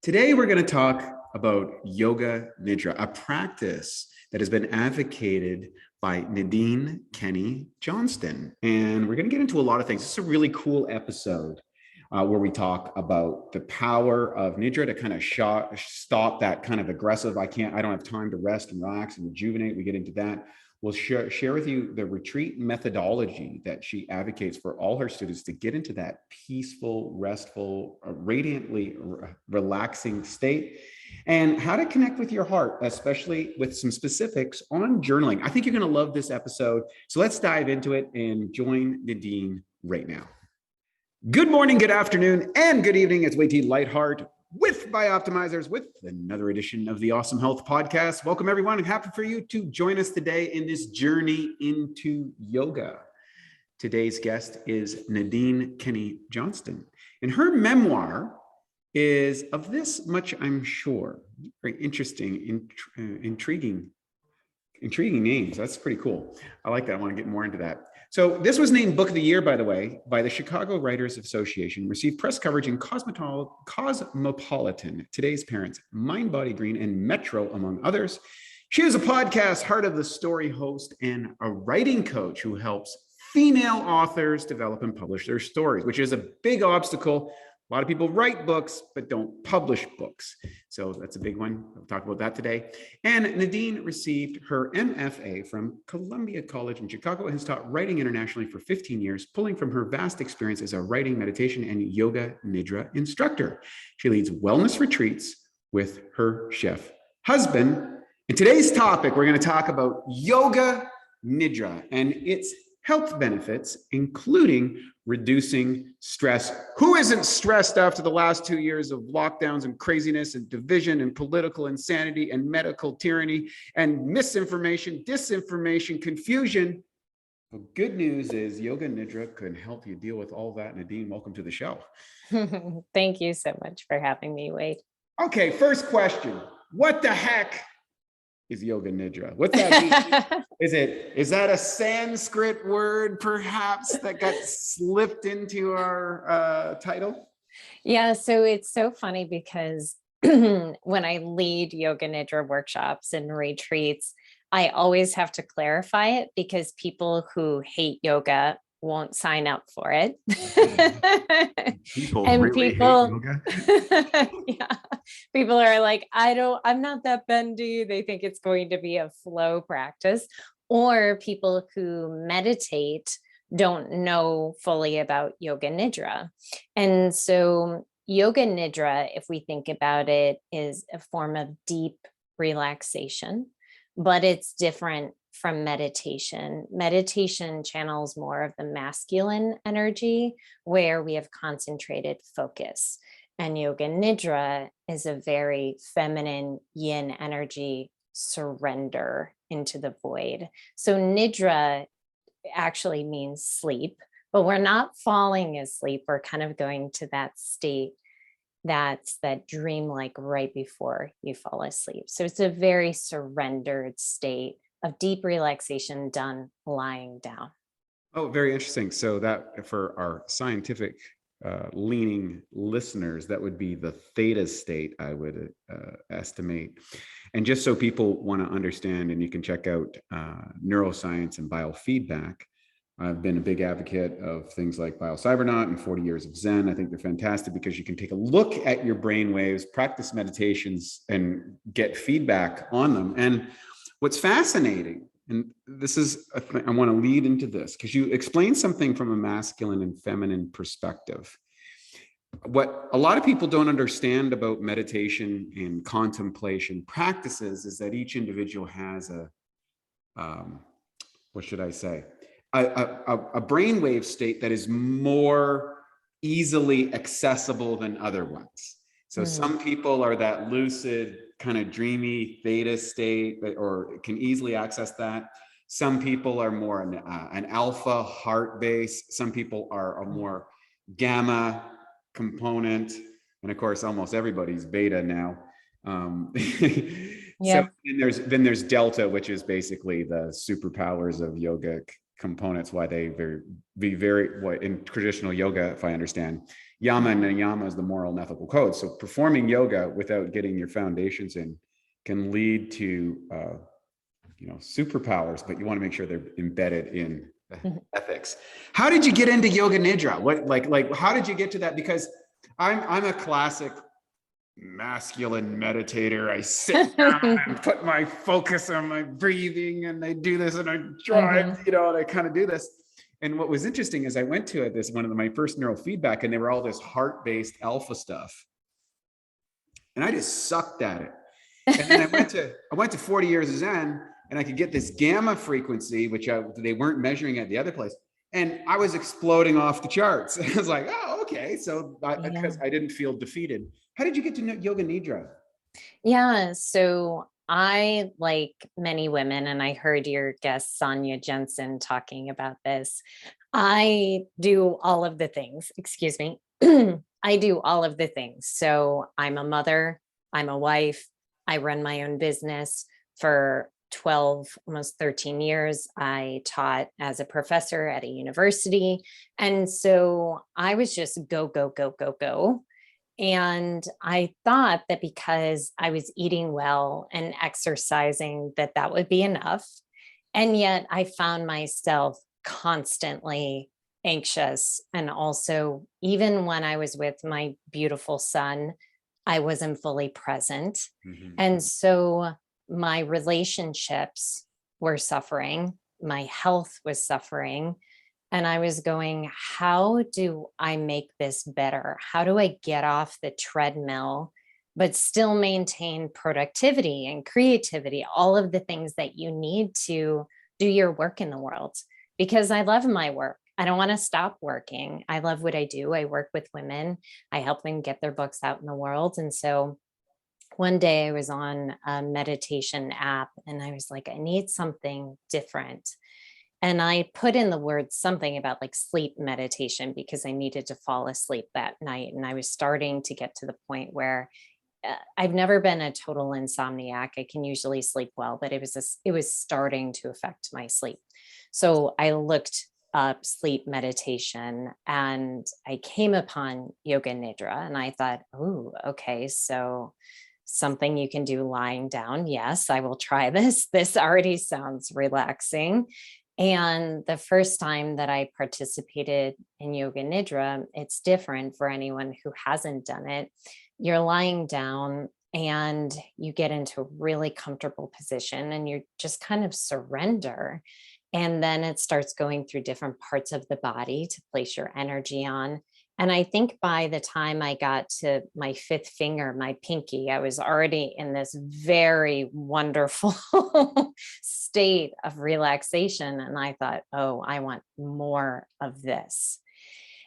Today, we're going to talk about Yoga Nidra, a practice that has been advocated by Nadine Kenney Johnstone. And we're going to get into a lot of things. This is a really cool episode where we talk about the power of Nidra to kind of stop that kind of aggressive, I don't have time to rest and relax and rejuvenate. We get into that. We'll share with you the retreat methodology that she advocates for all her students to get into that peaceful, restful, radiantly relaxing state, and how to connect with your heart, especially with some specifics on journaling. I think you're going to love this episode. So let's dive into it and join Nadine right now. Good morning, good afternoon, and good evening. It's Way-T Lightheart with Bioptimizers with another edition of the Awesome Health Podcast. Welcome, everyone. I'm happy for you to join us today in this journey into yoga. Today's guest is Nadine Kenney Johnstone, and her memoir is of this much, I'm sure. Very interesting, intriguing names. That's pretty cool. I like that. I want to get more into that. So this was named Book of the Year, by the way, by the Chicago Writers Association, received press coverage in Cosmopolitan, Today's Parents, Mind, Body, Green, and Metro, among others. She is a podcast, Heart of the Story host, and a writing coach who helps female authors develop and publish their stories, which is a big obstacle. A lot of people write books, but don't publish books. So that's a big one. We'll talk about that today. And Nadine received her MFA from Columbia College in Chicago and has taught writing internationally for 15 years, pulling from her vast experience as a writing, meditation, and yoga nidra instructor. She leads wellness retreats with her chef husband. In today's topic, we're going to talk about yoga nidra and its health benefits, including reducing stress. Who isn't stressed after the last 2 years of lockdowns and craziness and division and political insanity and medical tyranny and misinformation, disinformation, confusion? The good news is Yoga Nidra can help you deal with all that. Nadine, welcome to the show. Thank you so much for having me, Wade. Okay, first question. What the heck is Yoga Nidra? What's that mean? Is that a Sanskrit word perhaps that got slipped into our title? Yeah, so it's so funny because when I lead Yoga Nidra workshops and retreats, I always have to clarify it because people who hate yoga won't sign up for it. People and really people, hate yoga. yeah, people are like, I'm not that bendy. They think it's going to be a flow practice. Or people who meditate don't know fully about Yoga Nidra. And so Yoga Nidra, if we think about it, is a form of deep relaxation, but it's different from meditation. Meditation channels more of the masculine energy where we have concentrated focus. And Yoga Nidra is a very feminine yin energy surrender into the void. So Nidra actually means sleep, but we're not falling asleep. We're kind of going to that state that's that dream-like right before you fall asleep. So it's a very surrendered state of deep relaxation done lying down. Oh, very interesting. So that for our scientific leaning listeners, that would be the theta state, I would estimate. And just so people want to understand, and you can check out neuroscience and biofeedback, I've been a big advocate of things like BioCybernaut and 40 years of Zen. I think they're fantastic because you can take a look at your brain waves, practice meditations, and get feedback on them. And what's fascinating, and this is, I want to lead into this because you explain something from a masculine and feminine perspective. What a lot of people don't understand about meditation and contemplation practices is that each individual has what should I say? A brainwave state that is more easily accessible than other ones. So some people are that lucid, kind of dreamy theta state or can easily access that. Some people are more an alpha heart base. Some people are a more gamma component. And of course, almost everybody's beta now. Yeah. So then there's delta, which is basically the superpowers of yogic components, why they in traditional yoga, if I understand, Yama and niyama is the moral and ethical code. So performing yoga without getting your foundations in can lead to, superpowers, but you want to make sure they're embedded in ethics. How did you get into yoga nidra? What, how did you get to that? Because I'm a classic masculine meditator. I sit down and put my focus on my breathing, and I do this, and I drive, and I kind of do this. And what was interesting is I went to this one of my first neurofeedback, and they were all this heart-based alpha stuff, and I just sucked at it. And then I went to 40 years of Zen, and I could get this gamma frequency, which they weren't measuring at the other place. And I was exploding off the charts. I was like, oh, okay. So because I didn't feel defeated. How did you get to Yoga Nidra? Yeah. So I, like many women, and I heard your guest, Sonia Jensen, talking about this. I do all of the things, excuse me. I do all of the things. So I'm a mother, I'm a wife, I run my own business. For 12, almost 13 years, I taught as a professor at a university. And so I was just go, go, go, go, go. And I thought that because I was eating well and exercising, that would be enough. And yet I found myself constantly anxious. And also, even when I was with my beautiful son, I wasn't fully present. And so my relationships were suffering, my health was suffering. And I was going, how do I make this better? How do I get off the treadmill, but still maintain productivity and creativity, all of the things that you need to do your work in the world? Because I love my work. I don't want to stop working. I love what I do. I work with women. I help them get their books out in the world. And so one day I was on a meditation app and I was like, I need something different. And I put in the word something about like sleep meditation because I needed to fall asleep that night. And I was starting to get to the point where I've never been a total insomniac. I can usually sleep well, but it was starting to affect my sleep. So I looked up sleep meditation and I came upon yoga nidra and I thought, oh, okay, so something you can do lying down. Yes, I will try this. This already sounds relaxing. And the first time that I participated in yoga nidra, it's different for anyone who hasn't done it. You're lying down and you get into a really comfortable position and you just kind of surrender. And then it starts going through different parts of the body to place your energy on. And I think by the time I got to my fifth finger, my pinky, I was already in this very wonderful state of relaxation. And I thought, oh, I want more of this.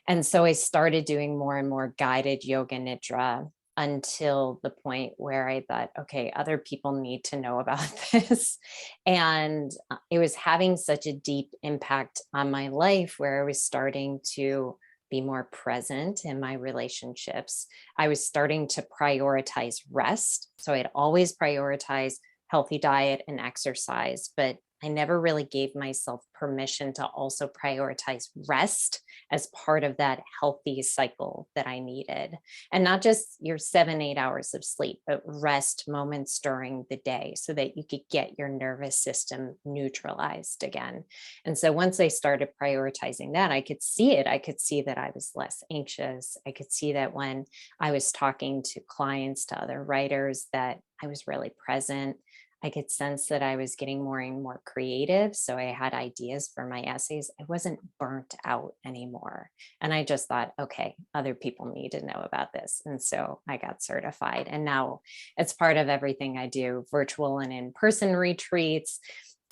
And so I started doing more and more guided yoga nidra until the point where I thought, okay, other people need to know about this. And it was having such a deep impact on my life where I was starting to be more present in my relationships. I was starting to prioritize rest. So I'd always prioritize healthy diet and exercise, but I never really gave myself permission to also prioritize rest as part of that healthy cycle that I needed. And not just your 7, 8 hours of sleep, but rest moments during the day so that you could get your nervous system neutralized again. And so once I started prioritizing that, I could see it. I could see that I was less anxious. I could see that when I was talking to clients, to other writers, that I was really present. I could sense that I was getting more and more creative. So I had ideas for my essays. I wasn't burnt out anymore. And I just thought, okay, other people need to know about this. And so I got certified. And now it's part of everything I do, virtual and in-person retreats.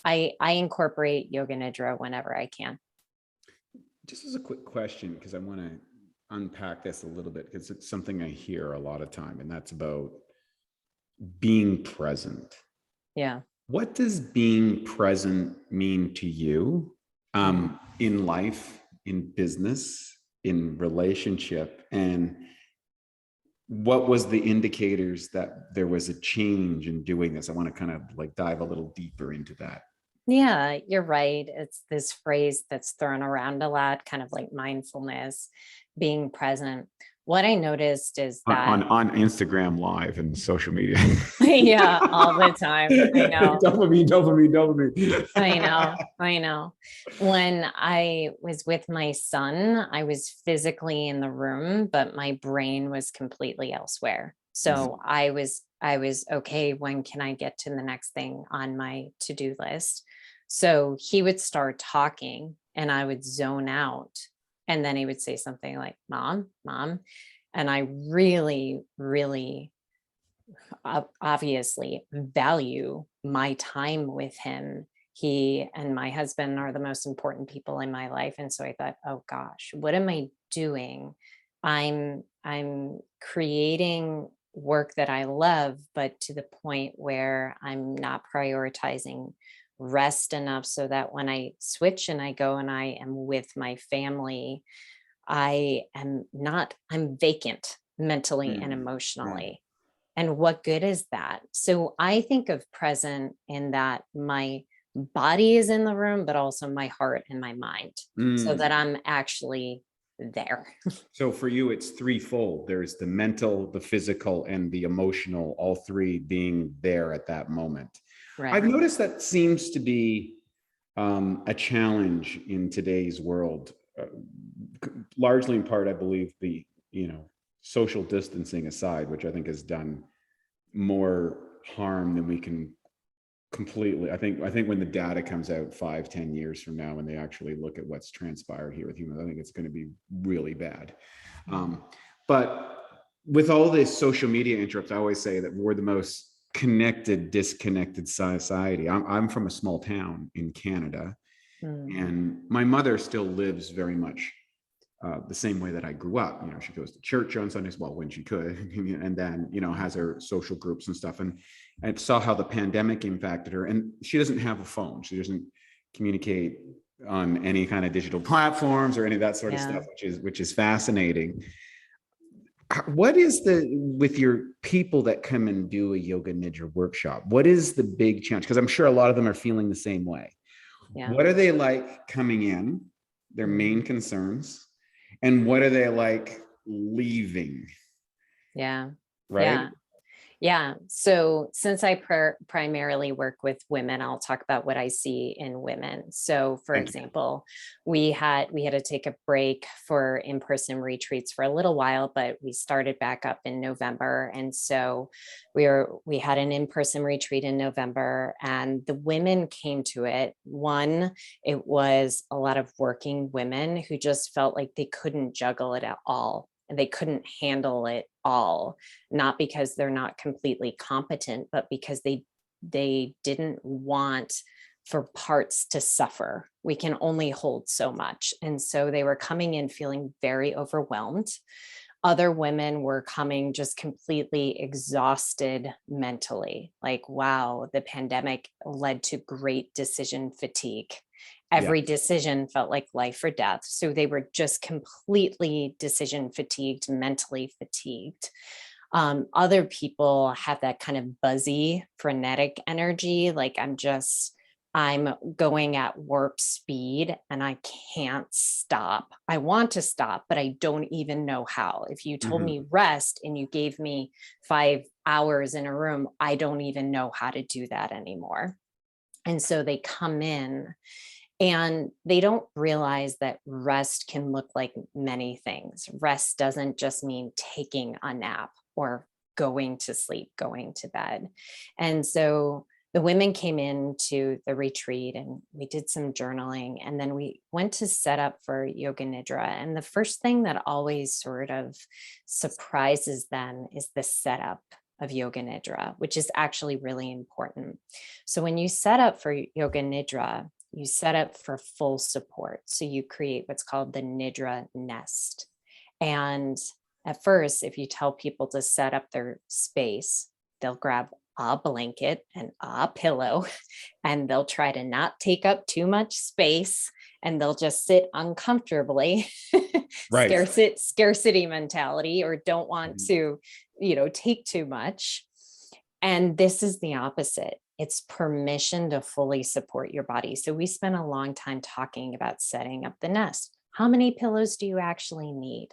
I incorporate yoga nidra whenever I can. Just as a quick question, because I want to unpack this a little bit, because it's something I hear a lot of time, and that's about being present. Yeah. What does being present mean to you in life, in business, in relationship? And what was the indicators that there was a change in doing this? I want to kind of like dive a little deeper into that. Yeah, you're right. It's this phrase that's thrown around a lot, kind of like mindfulness, being present. what I noticed is on, that, on Instagram Live and social media. yeah, all the time. I know. Dopamine, dopamine, dopamine. I know. I know. When I was with my son, I was physically in the room, but my brain was completely elsewhere. So I was okay, when can I get to the next thing on my to-do list? So he would start talking and I would zone out. And then he would say something like, "Mom, mom." And I really, really obviously value my time with him. He and my husband are the most important people in my life. And so I thought, oh gosh, what am I doing? I'm creating work that I love, but to the point where I'm not prioritizing rest enough so that when I switch and I go and I am with my family, I'm vacant mentally and Mm, mm. emotionally. And what good is that? So I think of present in that my body is in the room, but also my heart and my mind, so that Mm. I'm actually there. So for you, it's threefold. There's the mental, the physical, and the emotional, all three being there at that moment. I've Right. noticed that seems to be a challenge in today's world, largely in part, I believe, the, social distancing aside, which I think has done more harm than we can completely. I think when the data comes out 5-10 years from now, when they actually look at what's transpired here with humans, I think it's going to be really bad. Mm. But with all this social media interrupts, I always say that we're the most connected, disconnected society. I'm from a small town in Canada, Mm. and my mother still lives very much the same way that I grew up. She goes to church on Sundays, well, when she could, and then, has her social groups and stuff. And I saw how the pandemic impacted her. And she doesn't have a phone. She doesn't communicate on any kind of digital platforms or any of that sort of Yeah. stuff, which is fascinating. What is with your people that come and do a yoga nidra workshop? What is the big challenge? Because I'm sure a lot of them are feeling the same way. Yeah. What are they like coming in? Their main Mm. concerns, and what are they like leaving? Yeah. Right. Yeah. Yeah. So since I primarily work with women, I'll talk about what I see in women. So for Thank you. example, we had to take a break for in-person retreats for a little while, but we started back up in November. And so we had an in-person retreat in November, and the women came to it. One, it was a lot of working women who just felt like they couldn't juggle it at all. And they couldn't handle it all, not because they're not completely competent, but because they didn't want for parts to suffer. We can only hold so much. And so they were coming in feeling very overwhelmed. Other women were coming just completely exhausted mentally. Like, wow, the pandemic led to great decision fatigue. Yeah. Every decision felt like life or death. So they were just completely decision fatigued, mentally fatigued. Other people have that kind of buzzy, frenetic energy. Like, I'm going at warp speed and I can't stop. I want to stop, but I don't even know how. If you told me Mhm. rest and you gave me 5 hours in a room, I don't even know how to do that anymore. And so they come in and they don't realize that rest can look like many things. Rest doesn't just mean taking a nap or going to sleep, going to bed. And so the women came into the retreat and we did some journaling, and then we went to set up for yoga nidra. And the first thing that always sort of surprises them is the setup of yoga nidra, which is actually really important. So when you set up for yoga nidra, you set up for full support. So you create what's called the Nidra nest. And at first, if you tell people to set up their space, they'll grab a blanket and a pillow, and they'll try to not take up too much space, and they'll just sit uncomfortably. Right. Scarcity mentality, or don't want Mhm. to, take too much. And this is the opposite. It's permission to fully support your body. So we spent a long time talking about setting up the nest. How many pillows do you actually need?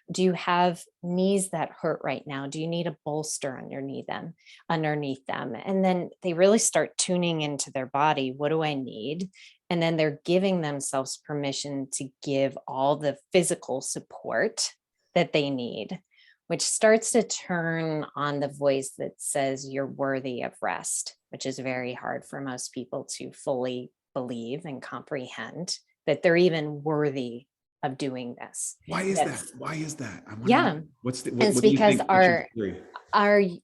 Do you have knees that hurt right now? Do you need a bolster underneath them? And then they really start tuning into their body. What do I need? And then they're giving themselves permission to give all the physical support that they need, which starts to turn on the voice that says you're worthy of rest, which is very hard for most people to fully believe and comprehend that they're even worthy of doing this. Why is that? That's, Why is that? I want to yeah, know. it's What do you because think? What's your theory?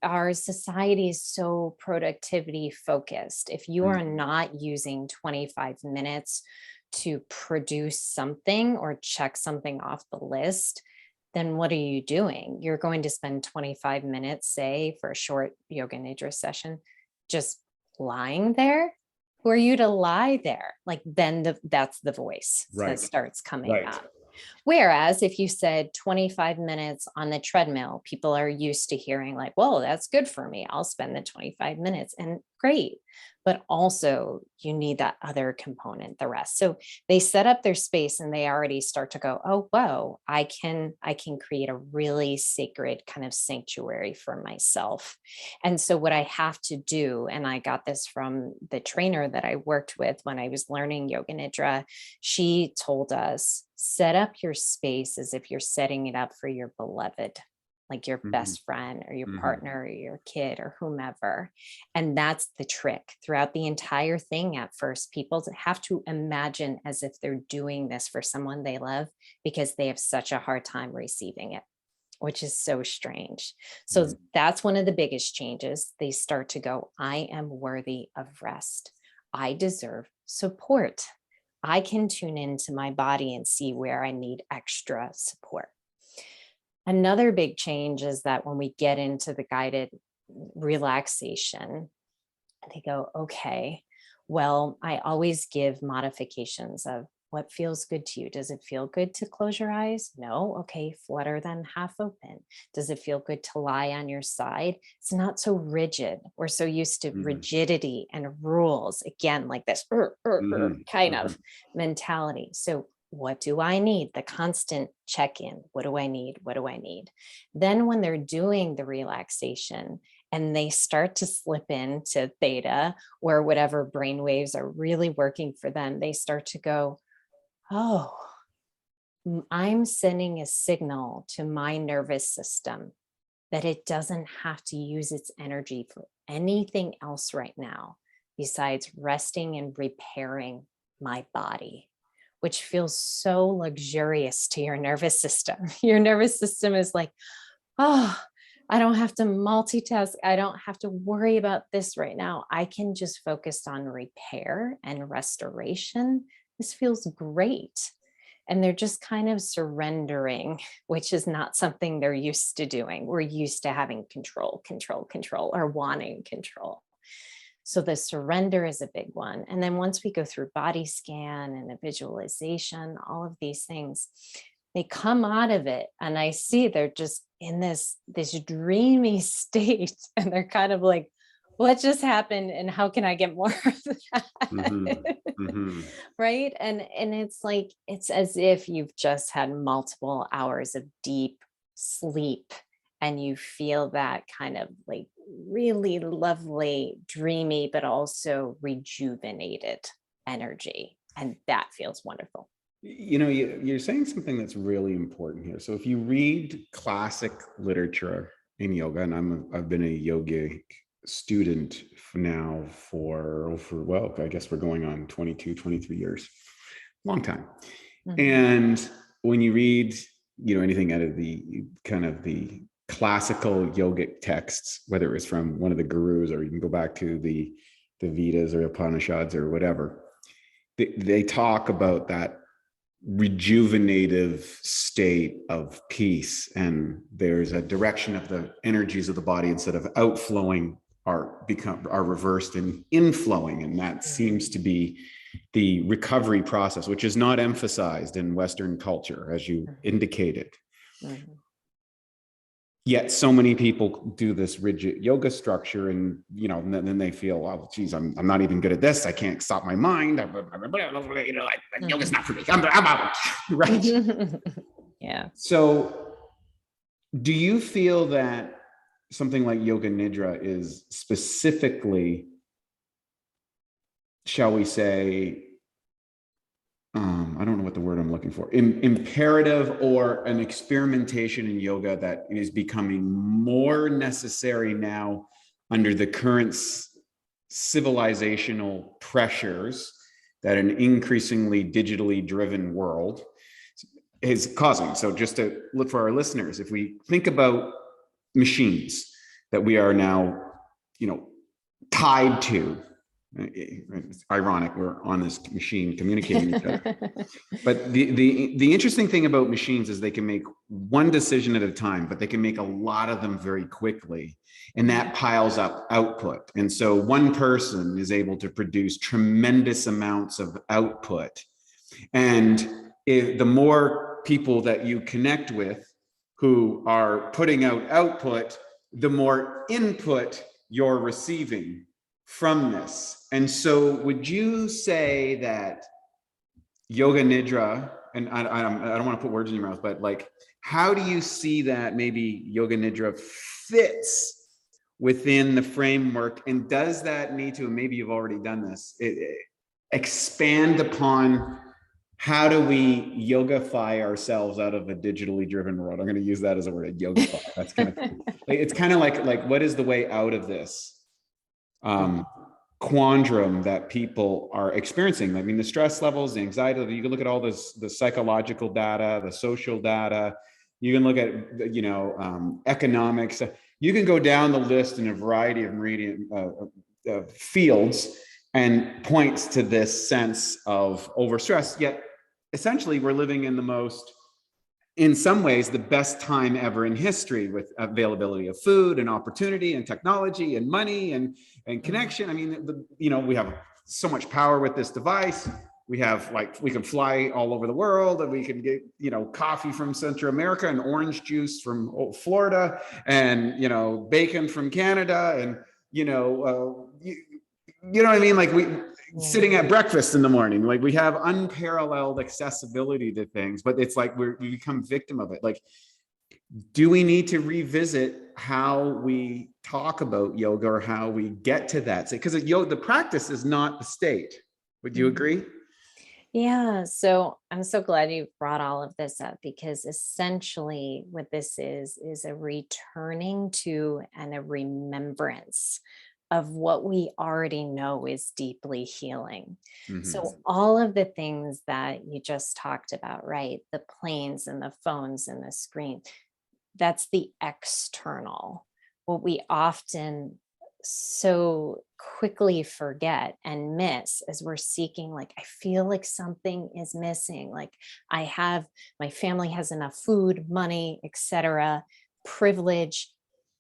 our society is so productivity focused. If you are not using 25 minutes to produce something or check something off the list, then what are you doing? You're going to spend 25 minutes, say, for a short yoga nidra session, just lying there. Who are you to lie there? Like, then that's the voice that Right. starts coming Right. up. Whereas if you said 25 minutes on the treadmill, people are used to hearing like, whoa, that's good for me. I'll spend the 25 minutes, and great. But also you need that other component, the rest. So they set up their space and they already start to go, oh, whoa, I can create a really sacred kind of sanctuary for myself. And so what I have to do, and I got this from the trainer that I worked with when I was learning yoga nidra, she told us, set up your space as if you're setting it up for your beloved, like your best friend or your partner or your kid or whomever. And that's the trick throughout the entire thing. At first, people have to imagine as if they're doing this for someone they love, because they have such a hard time receiving it, which is so strange. So that's one of the biggest changes. They start to go, I am worthy of rest. I deserve support. I can tune into my body and see where I need extra support. Another big change is that when we get into the guided relaxation, they go, okay, well, I always give modifications of what feels good to you. Does it feel good to close your eyes? No. Okay, flutter them half open. Does it feel good to lie on your side? It's not so rigid. We're so used to rigidity and rules, again, like this kind of mentality. So what do I need? The constant check-in. What do I need? What do I need? Then when they're doing the relaxation and they start to slip into theta or whatever brain waves are really working for them, they start to go, oh, I'm sending a signal to my nervous system that it doesn't have to use its energy for anything else right now besides resting and repairing my body, which feels so luxurious to your nervous system. Your nervous system is like, oh, I don't have to multitask. I don't have to worry about this right now. I can just focus on repair and restoration. This feels great. And they're just kind of surrendering, which is not something they're used to doing. We're used to having control, or wanting control. So the surrender is a big one. And then once we go through body scan and a visualization, all of these things, they come out of it. And I see they're just in this dreamy state. And they're kind of like, what just happened? And how can I get more of that? Right. And it's like, it's as if you've just had multiple hours of deep sleep. And you feel that kind of like really lovely, dreamy, but also rejuvenated energy. And that feels wonderful. You know, you're saying something that's really important here. So if you read classic literature in yoga, and I've been a yogic student now for well, I guess we're going on 22, 23 years, long time. And when you read, anything out of the kind of the classical yogic texts, whether it was from one of the gurus, or you can go back to the Vedas or Upanishads or whatever, they talk about that rejuvenative state of peace, and there's a direction of the energies of the body, instead of outflowing, are reversed and inflowing, and that seems to be the recovery process, which is not emphasized in Western culture, as you indicated. Yet so many people do this rigid yoga structure, and then they feel, oh, geez, I'm not even good at this. I can't stop my mind. Yoga's not for me. I'm out. Right. Yeah. So, do you feel that something like Yoga Nidra is specifically, shall we say, I don't know what the word I'm looking for, imperative, or an experimentation in yoga that is becoming more necessary now under the current civilizational pressures that an increasingly digitally driven world is causing? So just to look for our listeners, if we think about machines that we are now, tied to, it's ironic, we're on this machine communicating with each other. But the interesting thing about machines is they can make one decision at a time, but they can make a lot of them very quickly, and that piles up output. And so one person is able to produce tremendous amounts of output, and the more people that you connect with who are putting out output, the more input you're receiving from this. And so would you say that Yoga Nidra, and I don't want to put words in your mouth, but like, how do you see that maybe Yoga Nidra fits within the framework? And does that need to, and maybe you've already done this, expand upon how do we yogify ourselves out of a digitally driven world? I'm going to use that as a word, yogify. That's kind of, it's kind of like, what is the way out of this quandrum that people are experiencing? I mean, the stress levels, the anxiety, you can look at all this, the psychological data, the social data, you can look at, economics, you can go down the list in a variety of fields, and points to this sense of overstress. Yet essentially we're living in in some ways, the best time ever in history, with availability of food and opportunity and technology and money and connection. I mean, we have so much power with this device. We can fly all over the world, and we can get, coffee from Central America and orange juice from Florida, and, bacon from Canada. And, you know what I mean? Like, sitting at breakfast in the morning, like, we have unparalleled accessibility to things, but it's like we become victim of it. Like, do we need to revisit how we talk about yoga, or how we get to that? Because the practice is not the state. Would you agree? Yeah. So I'm so glad you brought all of this up, because essentially what this is a returning to and a remembrance of what we already know is deeply healing. Mm-hmm. So all of the things that you just talked about, right? The planes and the phones and the screen, that's the external. What we often so quickly forget and miss as we're seeking, like, I feel like something is missing. Like, my family has enough food, money, etc., privilege,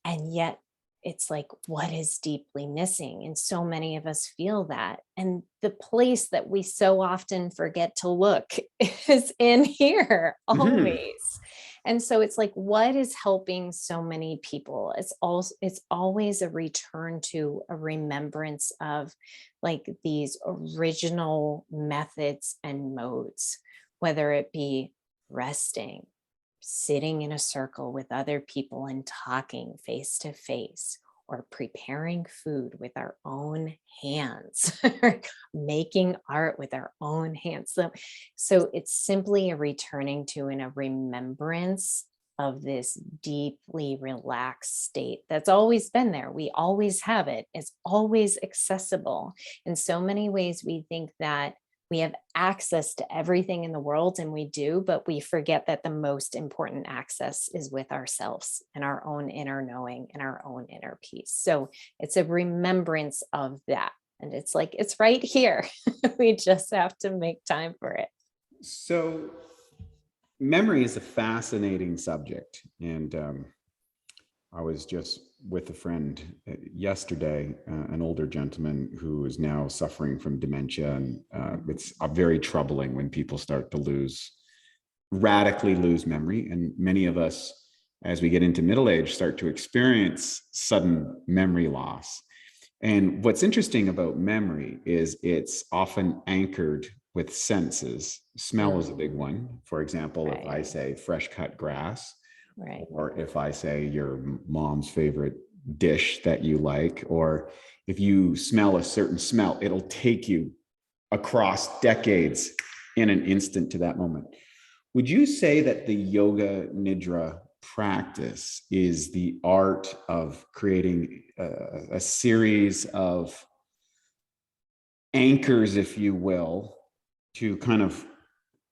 and yet it's like, what is deeply missing? And so many of us feel that. And the place that we so often forget to look is in here always. And so it's like, what is helping so many people? It's always a return to a remembrance of, like, these original methods and modes, whether it be resting, sitting in a circle with other people and talking face to face, or preparing food with our own hands, making art with our own hands. So it's simply a returning to and a remembrance of this deeply relaxed state that's always been there. We always have it. It's always accessible. In so many ways, we think that we have access to everything in the world, and we do, but we forget that the most important access is with ourselves and our own inner knowing and our own inner peace. So it's a remembrance of that. And it's like, it's right here. We just have to make time for it. So memory is a fascinating subject. And I was just with a friend yesterday, an older gentleman who is now suffering from dementia. And it's very troubling when people start to radically lose memory. And many of us as we get into middle age, start to experience sudden memory loss. And what's interesting about memory is it's often anchored with senses. Smell is a big one. For example, if I say fresh cut grass, or if I say your mom's favorite dish that you like, or if you smell a certain smell, it'll take you across decades in an instant to that moment. Would you say that the yoga nidra practice is the art of creating a series of anchors, if you will, to kind of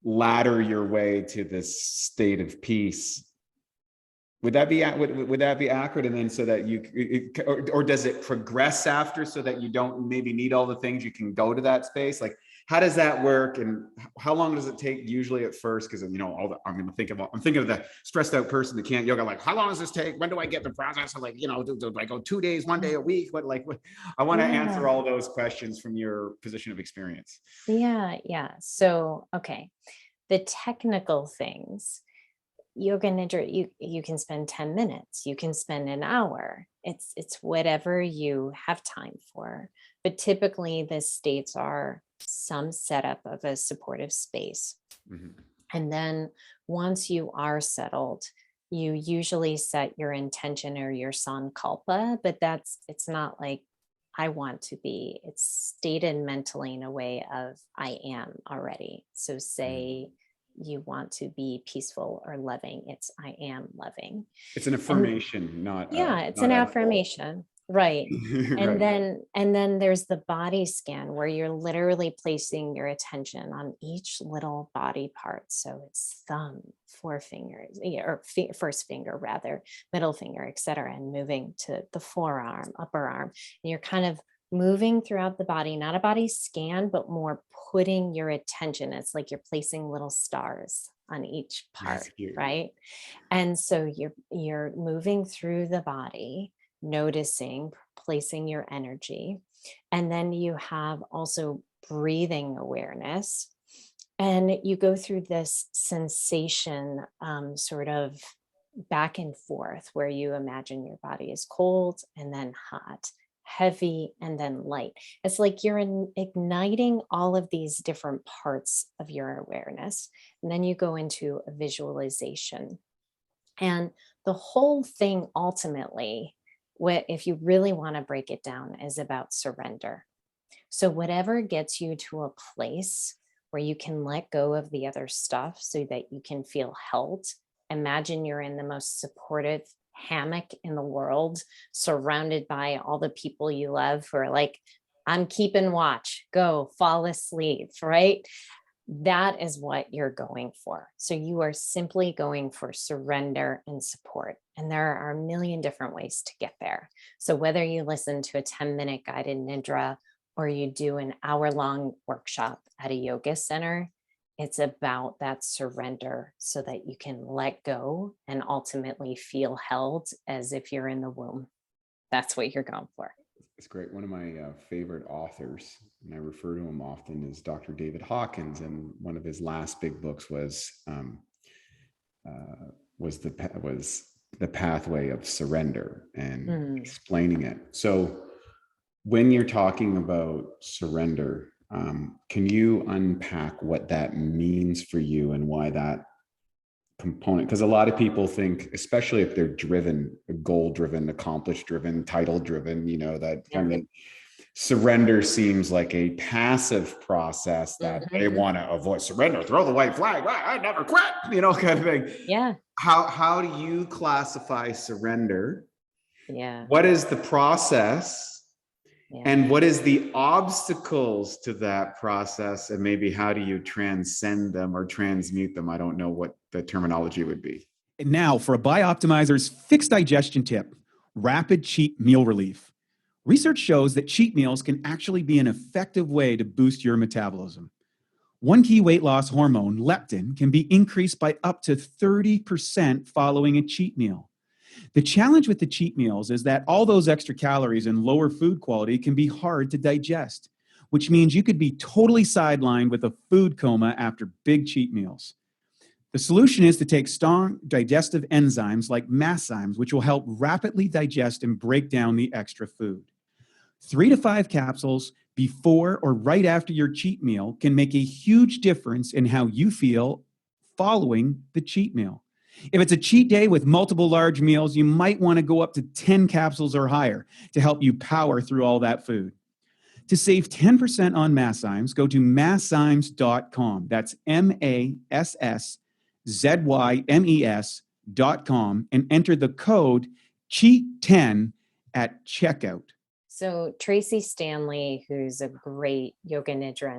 ladder your way to this state of peace? Would that be accurate? And then so that or does it progress after, so that you don't maybe need all the things, you can go to that space? Like, how does that work, and how long does it take usually at first? Because I'm thinking of the stressed out person that can't yoga. Like, how long does this take? When do I get the process? I'm like, do I go 2 days, 1 day a week? I want to answer all those questions from your position of experience. Yeah. So, okay, the technical things. Yoga nidra, you can spend 10 minutes, you can spend an hour. It's whatever you have time for. But typically the states are some setup of a supportive space. Mm-hmm. And then once you are settled, you usually set your intention or your sankalpa, but it's not like I want to be. It's stated mentally in a way of I am already. So say you want to be peaceful or loving, it's I am loving. It's an affirmation, it's an affirmation, right? And then there's the body scan, where you're literally placing your attention on each little body part. So it's thumb, forefinger, or first finger rather, middle finger, etc., and moving to the forearm, upper arm, and you're kind of moving throughout the body, not a body scan, but more putting your attention. It's like you're placing little stars on each part, right? And so you're moving through the body, noticing, placing your energy. And then you have also breathing awareness. And you go through this sensation, sort of back and forth, where you imagine your body is cold and then hot, heavy and then light. It's like you're igniting all of these different parts of your awareness. And then you go into a visualization. And the whole thing ultimately, if you really want to break it down, is about surrender. So whatever gets you to a place where you can let go of the other stuff so that you can feel held. Imagine you're in the most supportive hammock in the world, surrounded by all the people you love who are like, I'm keeping watch, go fall asleep, right? That is what you're going for. So you are simply going for surrender and support. And there are a million different ways to get there. So whether you listen to a 10-minute guided nidra or you do an hour-long workshop at a yoga center, it's about that surrender so that you can let go and ultimately feel held as if you're in the womb. That's what you're going for. It's great. One of my favorite authors, and I refer to him often, is Dr. David Hawkins. And one of his last big books was the pathway of surrender, and explaining it. So when you're talking about surrender, can you unpack what that means for you and why that component? Because a lot of people think, especially if they're driven, goal driven, accomplish driven, title driven, that kind of surrender seems like a passive process that they want to avoid. Surrender, throw the white flag, I never quit, kind of thing. Yeah. How do you classify surrender? Yeah. What is the process? Yeah. And what is the obstacles to that process? And maybe how do you transcend them or transmute them? I don't know what the terminology would be. And now for a Bioptimizers fixed digestion tip, rapid cheat meal relief. Research shows that cheat meals can actually be an effective way to boost your metabolism. One key weight loss hormone, leptin, can be increased by up to 30% following a cheat meal. The challenge with the cheat meals is that all those extra calories and lower food quality can be hard to digest, which means you could be totally sidelined with a food coma after big cheat meals. The solution is to take strong digestive enzymes like masszymes, which will help rapidly digest and break down the extra food. 3 to 5 capsules before or right after your cheat meal can make a huge difference in how you feel following the cheat meal. If it's a cheat day with multiple large meals, you might want to go up to 10 capsules or higher to help you power through all that food. To save 10% on masszymes, go to masszymes.com. That's MASSZYMES.com and enter the code CHEAT10 at checkout. So Tracy Stanley, who's a great yoga nidra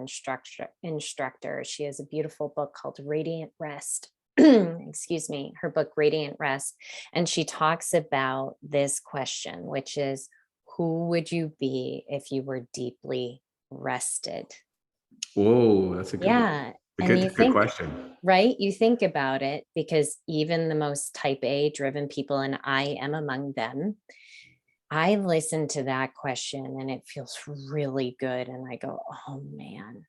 instructor, she has a beautiful book called Radiant Rest. Excuse me, her book Radiant Rest. And she talks about this question, which is, who would you be if you were deeply rested? Whoa, that's a good one. Yeah. A And you good think, question. right? You think about it, because even the most type A driven people, and I am among them, I listen to that question and it feels really good. And I go, oh man,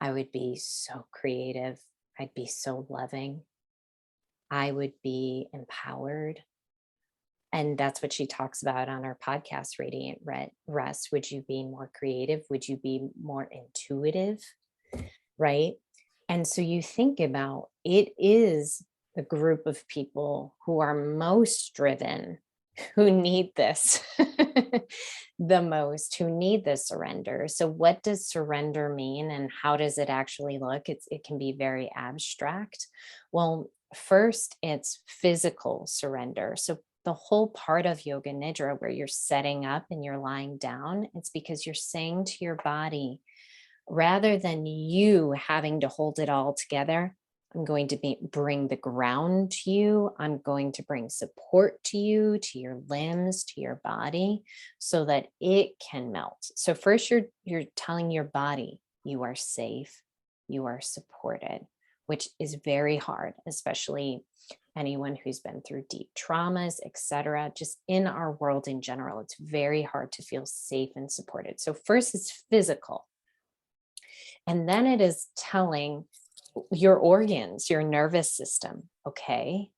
I would be so creative. I'd be so loving. I would be empowered. And that's what she talks about on her podcast, Radiant Rest. Would you be more creative? Would you be more intuitive? Right. And so you think about, it is the group of people who are most driven, who need this the most, who need the surrender. So what does surrender mean and how does it actually look? It can be very abstract. Well, first, it's physical surrender. So the whole part of yoga nidra where you're setting up and you're lying down, it's because you're saying to your body, rather than you having to hold it all together, I'm going to bring the ground to you. I'm going to bring support to you, to your limbs, to your body, so that it can melt. So first you're telling your body you are safe, you are supported, which is very hard, especially anyone who's been through deep traumas, etc. Just in our world in general, it's very hard to feel safe and supported. So first it's physical. And then it is telling your organs, your nervous system, okay,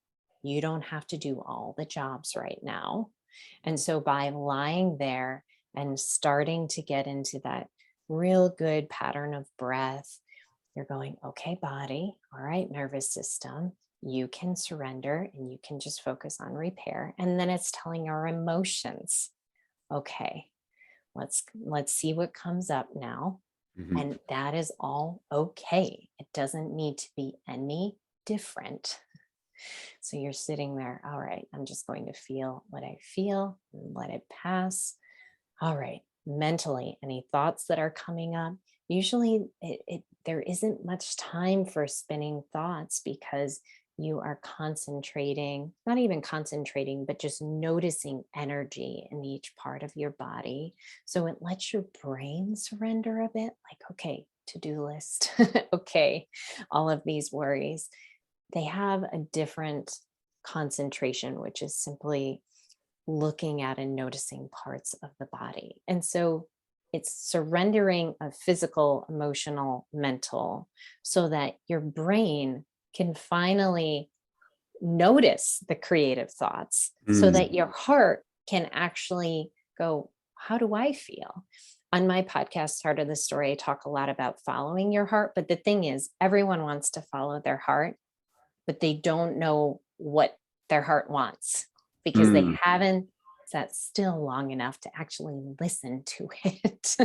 you don't have to do all the jobs right now. And so by lying there and starting to get into that real good pattern of breath, you're going, okay, body, all right, nervous system, you can surrender and you can just focus on repair. And then it's telling our emotions, okay, let's see what comes up now. Mhm. And that is all okay. It doesn't need to be any different. So you're sitting there, all right, I'm just going to feel what I feel and let it pass. All right, mentally, any thoughts that are coming up, usually there isn't much time for spinning thoughts because you are concentrating, not even concentrating, but just noticing energy in each part of your body. So it lets your brain surrender a bit, like, okay, to-do list. Okay, all of these worries, they have a different concentration, which is simply looking at and noticing parts of the body. And so it's surrendering of physical, emotional, mental, so that your brain can finally notice the creative thoughts, so that your heart can actually go, how do I feel? On my podcast, Heart of the Story, I talk a lot about following your heart. But the thing is, everyone wants to follow their heart, but they don't know what their heart wants because they haven't sat still long enough to actually listen to it.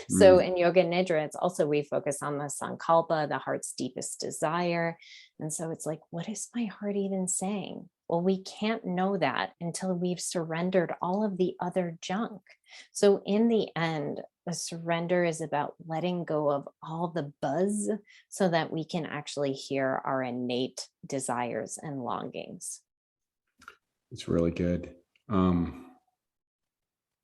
So in Yoga Nidra, it's also, we focus on the Sankalpa, the heart's deepest desire. And so it's like, what is my heart even saying? Well, we can't know that until we've surrendered all of the other junk. So in the end, a surrender is about letting go of all the buzz so that we can actually hear our innate desires and longings. It's really good.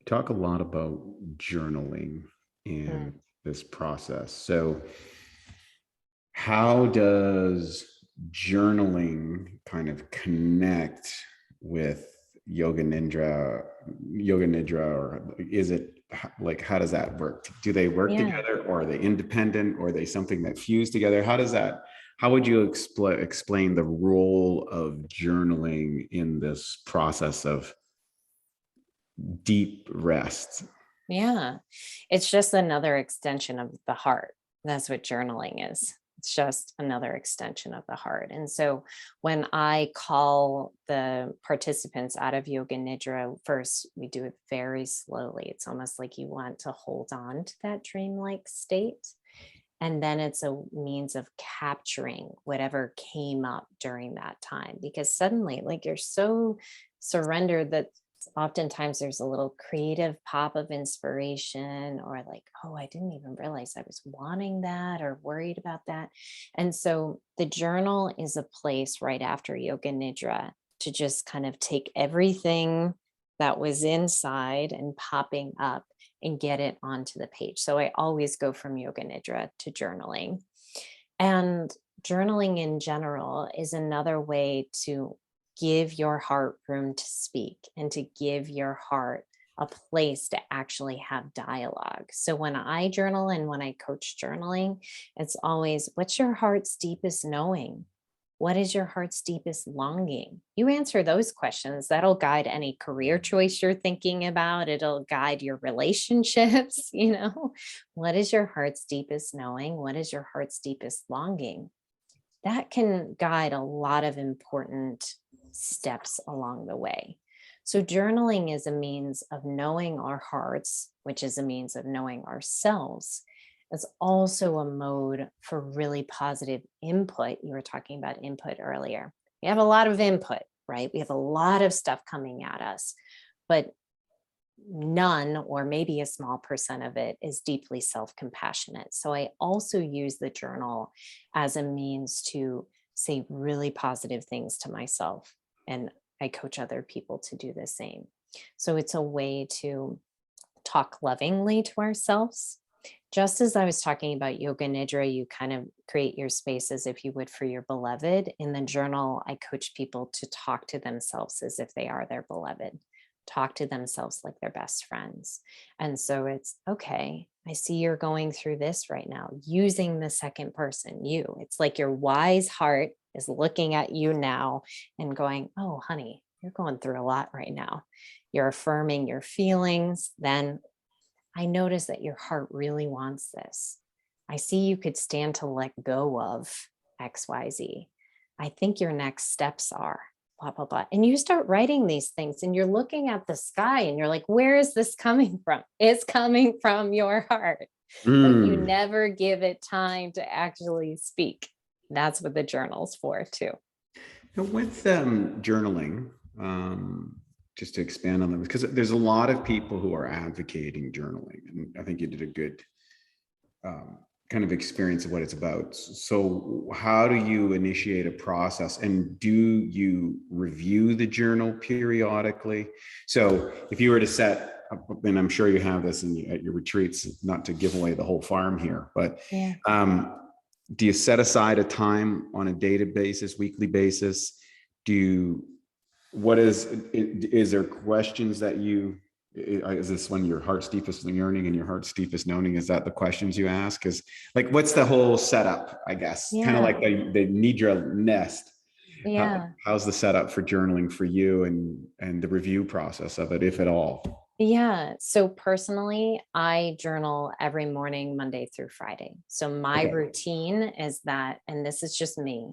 Talk a lot about journaling in this process. So how does journaling kind of connect with yoga nidra, or is it like, how does that work? Do they work together, or are they independent, or are they something that fuse together? How does that How would you explain the role of journaling in this process of deep rest? Yeah, it's just another extension of the heart. That's what journaling is. It's just another extension of the heart. And so when I call the participants out of Yoga Nidra, first we do it very slowly. It's almost like you want to hold on to that dreamlike state. And then it's a means of capturing whatever came up during that time, because suddenly, like, you're so surrendered that oftentimes there's a little creative pop of inspiration, or like, oh, I didn't even realize I was wanting that or worried about that. And so the journal is a place right after Yoga Nidra to just kind of take everything that was inside and popping up and get it onto the page. So I always go from Yoga Nidra to journaling. And journaling in general is another way to give your heart room to speak and to give your heart a place to actually have dialogue. So when I journal and when I coach journaling, it's always, what's your heart's deepest knowing? What is your heart's deepest longing? You answer those questions. That'll guide any career choice you're thinking about. It'll guide your relationships. What is your heart's deepest knowing? What is your heart's deepest longing? That can guide a lot of important steps along the way. So journaling is a means of knowing our hearts, which is a means of knowing ourselves. It's also a mode for really positive input. You were talking about input earlier. We have a lot of input, right? We have a lot of stuff coming at us, but none, or maybe a small percent of it, is deeply self-compassionate. So I also use the journal as a means to say really positive things to myself. And I coach other people to do the same. So it's a way to talk lovingly to ourselves. Just as I was talking about Yoga Nidra, you kind of create your space as if you would for your beloved. In the journal, I coach people to talk to themselves as if they are their beloved, talk to themselves like their best friends. And so it's, okay, I see you're going through this right now, using the second person, you. It's like your wise heart is looking at you now and going, oh, honey, you're going through a lot right now. You're affirming your feelings. Then I notice that your heart really wants this. I see you could stand to let go of XYZ. I think your next steps are blah, blah, blah. And you start writing these things and you're looking at the sky and you're like, where is this coming from? It's coming from your heart. But you never give it time to actually speak. That's what the journal's for too. Now with journaling, just to expand on them, because there's a lot of people who are advocating journaling, and I think you did a good kind of experience of what it's about. So how do you initiate a process, and do you review the journal periodically? So if you were to set up, and I'm sure you have this at your retreats, not to give away the whole farm here, but Yeah. Do you set aside a time on a daily basis, weekly basis? Is there questions that is this one your heart's deepest yearning and your heart's deepest knowing? Is that the questions you ask? Is like, what's the whole setup, I guess? Yeah. Kind of like the Nidra nest. Yeah. How's the setup for journaling for you, and the review process of it, if at all? Yeah. So personally, I journal every morning, Monday through Friday. So my routine is that, and this is just me,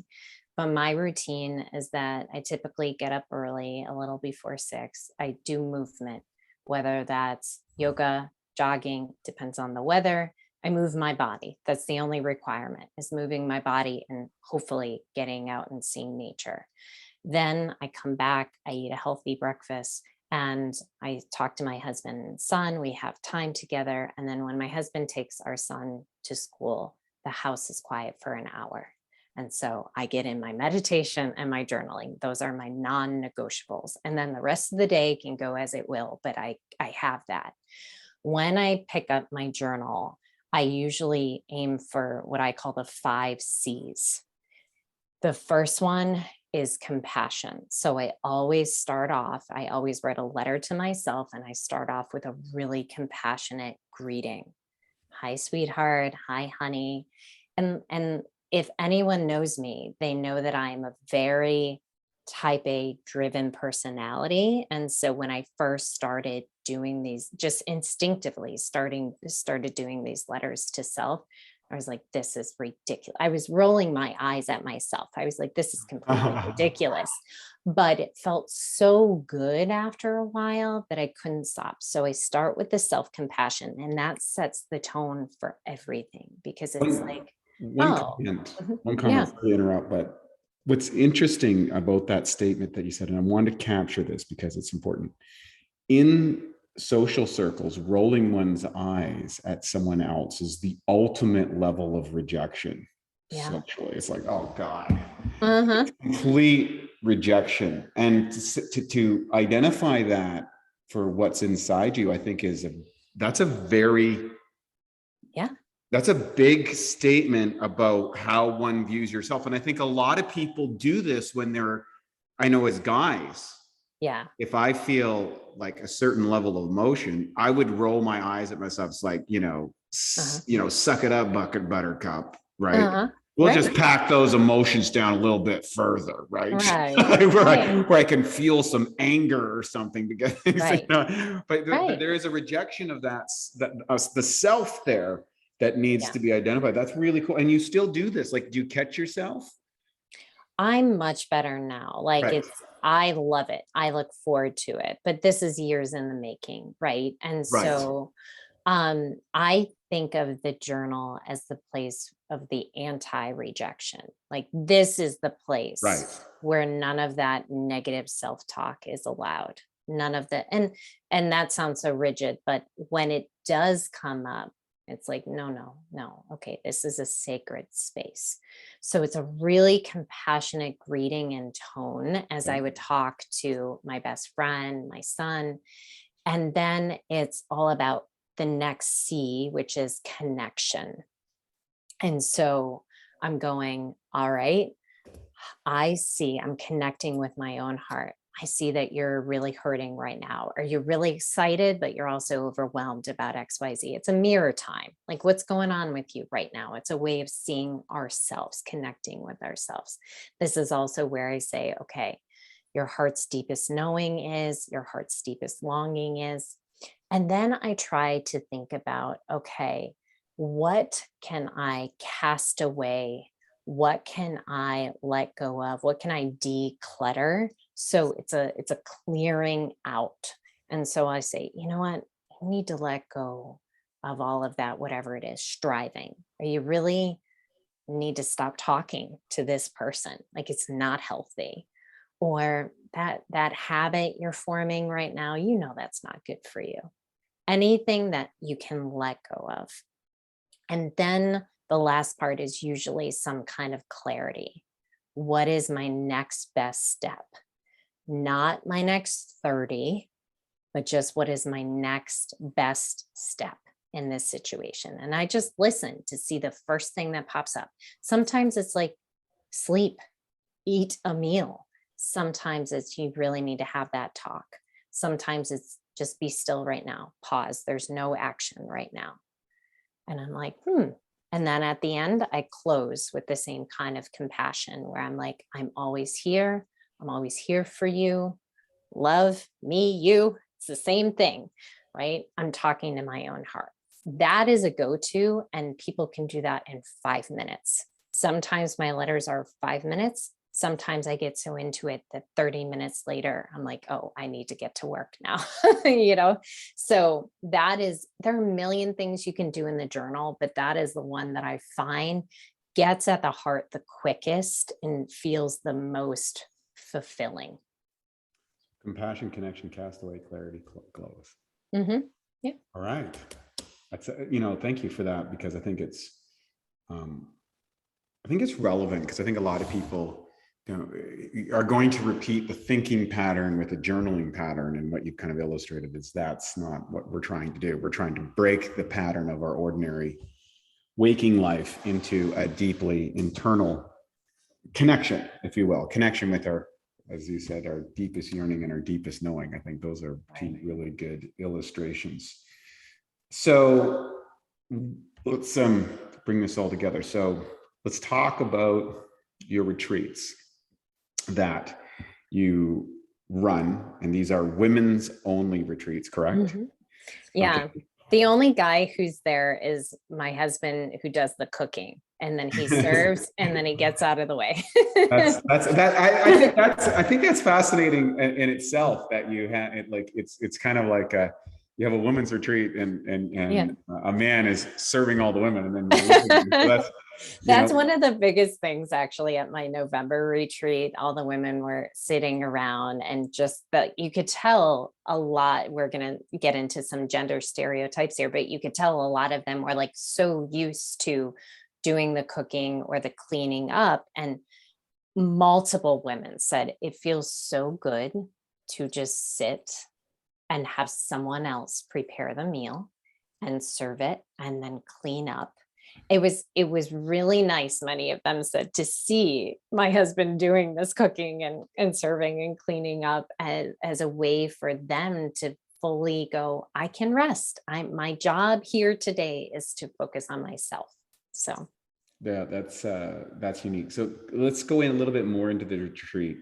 but my routine is that I typically get up early, a little before 6. I do movement, whether that's yoga, jogging, depends on the weather. I move my body. That's the only requirement, is moving my body and hopefully getting out and seeing nature. Then I come back, I eat a healthy breakfast, and I talk to my husband and son. We have time together. And then when my husband takes our son to school, the house is quiet for an hour. And so I get in my meditation and my journaling. Those are my non-negotiables. And then the rest of the day can go as it will, but I have that. When I pick up my journal, I usually aim for what I call the 5 C's. The first one is compassion. So I always write a letter to myself, and I start off with a really compassionate greeting. Hi, sweetheart. Hi, honey. And if anyone knows me, they know that I'm a very type A driven personality. And so when I first started doing these, just instinctively started doing these letters to self, I was like, this is ridiculous. I was rolling my eyes at myself. I was like, this is completely ridiculous. But it felt so good after a while that I couldn't stop. So I start with the self-compassion, and that sets the tone for everything, because it's like, one oh, comment, mhm, one yeah, comment to interrupt, but what's interesting about that statement that you said, and I wanted to capture this because it's important. In social circles, rolling one's eyes at someone else is the ultimate level of rejection. yeah, Socially, it's like, oh God, uh-huh, complete rejection. And to identify that for what's inside you, I think that's a very, yeah, that's a big statement about how one views yourself. And I think a lot of people do this when I know as guys, yeah, if I feel like a certain level of emotion, I would roll my eyes at myself. It's like, uh-huh, suck it up, buttercup, right? uh-huh, We'll right, just pack those emotions down a little bit further, right? right, where, right, where I can feel some anger or something because, right, but right, there is a rejection of the self there that needs yeah. to be identified. That's really cool. And you still do this. Like, do you catch yourself? I'm much better now. Like, Right. I love it. I look forward to it, but this is years in the making, right? And Right. so I think of the journal as the place of the anti-rejection. Like, this is the Right. place where none of that negative self-talk is allowed. None of the, and that sounds so rigid, but when it does come up, it's like, no, no, no. Okay, this is a sacred space. So it's a really compassionate greeting and tone as I would talk to my best friend, my son. And then it's all about the next C, which is connection. And so I'm going, all right, I see, I'm connecting with my own heart. I see that you're really hurting right now, or you're really excited, but you're also overwhelmed about XYZ. It's a mirror time. Like, what's going on with you right now? It's a way of seeing ourselves, connecting with ourselves. This is also where I say, okay, your heart's deepest knowing is, your heart's deepest longing is. And then I try to think about, okay, what can I cast away? What can I let go of? What can I declutter? So it's a clearing out. And so I say, you know what? I need to let go of all of that, whatever it is, striving. Are you really need to stop talking to this person? Like, it's not healthy. Or that habit you're forming right now, you know that's not good for you. Anything that you can let go of. And then the last part is usually some kind of clarity. What is my next best step? Not my next 30, but just what is my next best step in this situation? And I just listen to see the first thing that pops up. Sometimes it's like sleep, eat a meal. Sometimes it's you really need to have that talk. Sometimes it's just be still right now, pause. There's no action right now. And I'm like, And then at the end, I close with the same kind of compassion where I'm like, I'm always here. I'm always here for you. Love me, you. It's the same thing, right? I'm talking to my own heart. That is a go-to, and people can do that in 5 minutes. Sometimes my letters are 5 minutes. Sometimes I get so into it that 30 minutes later, I'm like, oh, I need to get to work now, So there are a million things you can do in the journal, but that is the one that I find gets at the heart the quickest and feels the most fulfilling. Compassion, connection, castaway, clarity, glows. Mm-hmm. Yeah. All right. That's, thank you for that, because I think it's relevant, because I think a lot of people, are going to repeat the thinking pattern with a journaling pattern. And what you've kind of illustrated is that's not what we're trying to do. We're trying to break the pattern of our ordinary waking life into a deeply internal connection, if you will, connection with our, as you said, our deepest yearning and our deepest knowing. I think those are two really good illustrations. So let's bring this all together. So let's talk about your retreats that you run. And these are women's only retreats, correct? Yeah. Okay. The only guy who's there is my husband, who does the cooking, and then he serves and then he gets out of the way. I think that's fascinating in itself, that you have it, like it's kind of like you have a women's retreat and a man is serving all the women, and then so that's one of the biggest things actually at my November retreat. All the women were sitting around, and just that you could tell a lot. We're going to get into some gender stereotypes here, but you could tell a lot of them were like so used to doing the cooking or the cleaning up. And multiple women said it feels so good to just sit and have someone else prepare the meal and serve it and then clean up. It was really nice, many of them said, to see my husband doing this cooking and serving and cleaning up as a way for them to fully go, I can rest. My job here today is to focus on myself. So yeah, that's unique. So let's go in a little bit more into the retreat.